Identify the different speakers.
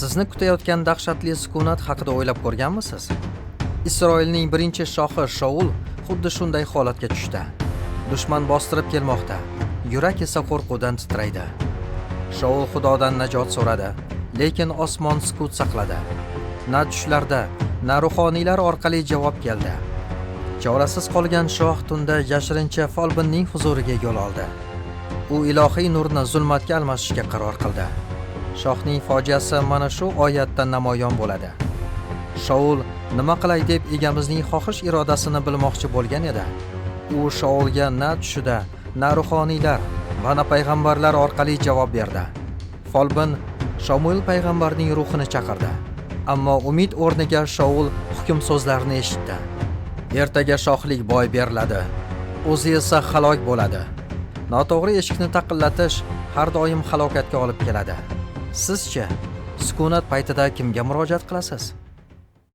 Speaker 1: Sizni kutayotgan dahshatli sukunat haqida o'ylab ko'rganmisiz? Isroilning birinchi shohi Shaul xuddi shunday holatga tushdi. Dushman bostirib kelmoqda, yurak esa qo'rquvdan titraydi. Shaul Xudodan najot so'radi, lekin osmon sukut saqladi. Na tushlarda, na ruhoniylar orqali javob keldi. Chorasiz qolgan shoh tunda yashirincha folbinning huzuriga yo'l oldi. U ilohiy nurni zulmatga almashishga qaror qildi. Shohning fojiasi mana shu oyatda namoyon bo'ladi. Shaul nima qilay deb egamizning xohish irodasini bilmoqchi bo'lgan edi. U Shaulga na tushida, na ruhoniylar va na payg'ambarlar orqali javob berdi. Folbin Shamuel payg'ambarning ruhini chaqirdi. Ammo umid o'rniga Shaul hukm so'zlarini eshitdi. Ertaga shohlik boy beriladi, o'zi esa halok bo'ladi. Noto'g'ri eshikni taqillatish har doim halokatga olib keladi. Sizchi, sukunat paytida kimga murojaat qilasiz?